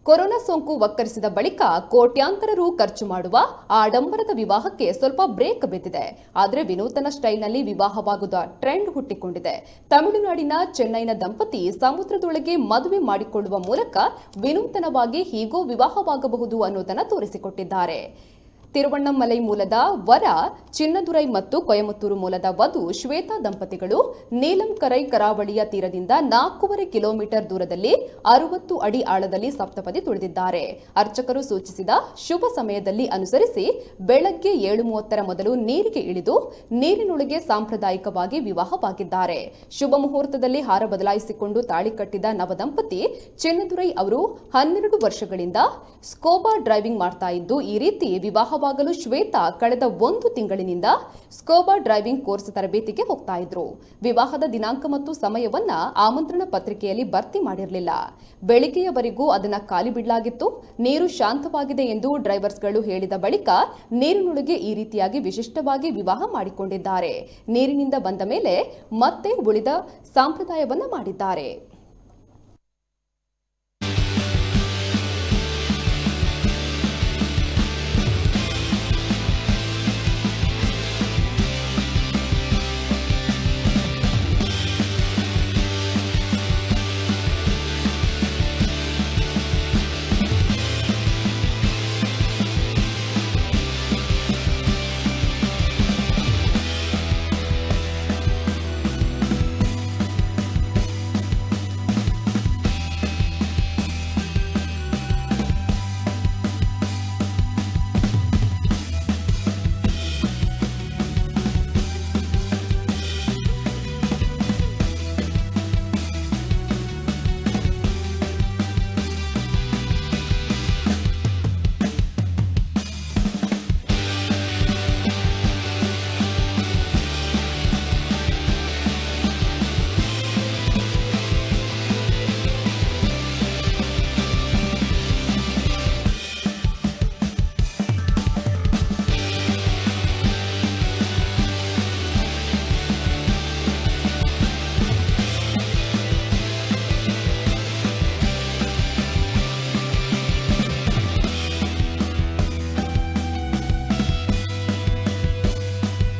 Corona ಸೋಂಕು ವಕ್ಕರಿಸಿದ ಬಳಿಕ ಕೋಟ್ಯಾಂತರ ರು ಖರ್ಚು ಮಾಡುವ ಆಡಂಬರದ ವಿವಾಹಕ್ಕೆ ಸ್ವಲ್ಪ ಬ್ರೇಕ್ ಬಿದ್ದಿದೆ. ಆದರೆ ವಿನೂತನ ಸ್ಟೈಲ್ನಲ್ಲಿ ವಿವಾಹವಾಗುವ ಟ್ರೆಂಡ್ ಹುಟ್ಟಿಕೊಂಡಿದೆ. ತಮಿಳುನಾಡಿನ ಚೆನ್ನೈನ ದಂಪತಿ ಸಮುದ್ರದೊಳಗೆ ಮದುವೆ ಮಾಡಿಕೊಳ್ಳುವ ಮೂಲಕ ವಿನೂತನವಾಗಿ ಹೀಗೂ ವಿವಾಹವಾಗಬಹುದು ಅನ್ನೋದನ್ನು ತೋರಿಸಿಕೊಟ್ಟಿದ್ದಾರೆ. ತಿರುವಣ್ಣಮಲೈ ಮೂಲದ ವರ ಚಿನ್ನದುರೈ ಮತ್ತು ಕೊಯಮತ್ತೂರು ಮೂಲದ ವಧು ಶ್ವೇತಾ ದಂಪತಿಗಳು ನೀಲಂಕರೈ ಕರಾವಳಿಯ ತೀರದಿಂದ 4.5 ಕಿಲೋಮೀಟರ್ ದೂರದಲ್ಲಿ 60 ಅಡಿ ಆಳದಲ್ಲಿ ಸಪ್ತಪದಿ ತುಳಿದಿದ್ದಾರೆ. ಅರ್ಚಕರು ಸೂಚಿಸಿದ ಶುಭ ಸಮಯದಲ್ಲಿ ಅನುಸರಿಸಿ ಬೆಳಗ್ಗೆ 7:30 ಮೊದಲು ನೀರಿಗೆ ಇಳಿದು ನೀರಿನೊಳಗೆ ಸಾಂಪ್ರದಾಯಿಕವಾಗಿ ವಿವಾಹವಾಗಿದ್ದಾರೆ. ಶುಭ ಮುಹೂರ್ತದಲ್ಲಿ ಹಾರ ಬದಲಾಯಿಸಿಕೊಂಡು ತಾಳಿ ಕಟ್ಟಿದ ನವದಂಪತಿ ಚಿನ್ನದುರೈ ಅವರು 12 ವರ್ಷಗಳಿಂದ ಸ್ಕೂಬಾ ಡ್ರೈವಿಂಗ್ ಮಾಡ್ತಾ ಇದ್ದು, ಈ ರೀತಿ ವಿವಾಹವಾಗಲು ಶ್ವೇತಾ ಕಳೆದ 1 ತಿಂಗಳಿನಿಂದ ಸ್ಕೂಬಾ ಡ್ರೈವಿಂಗ್ ಕೋರ್ಸ್ ತರಬೇತಿಗೆ ಹೋಗ್ತಾ ಇದ್ರು. ವಿವಾಹದ ದಿನಾಂಕ ಮತ್ತು ಸಮಯವನ್ನ ಆಮಂತ್ರಣ ಪತ್ರಿಕೆಯಲ್ಲಿ ಭರ್ತಿ ಮಾಡಿರಲಿಲ್ಲ. ಬೆಳಿಗ್ಗೆಯವರೆಗೂ ಅದನ್ನ ಖಾಲಿ ಬಿಡಲಾಗಿತ್ತು. ನೀರು ಶಾಂತವಾಗಿದೆ ಎಂದು ಡ್ರೈವರ್ಸ್ಗಳು ಹೇಳಿದ ಬಳಿಕ ನೀರಿನೊಳಗೆ ಈ ರೀತಿಯಾಗಿ ವಿಶಿಷ್ಟವಾಗಿ ವಿವಾಹ ಮಾಡಿಕೊಂಡಿದ್ದಾರೆ. ನೀರಿನಿಂದ ಬಂದ ಮೇಲೆ ಮತ್ತೆ ಉಳಿದ ಸಂಪ್ರದಾಯವನ್ನ ಮಾಡಿದ್ದಾರೆ.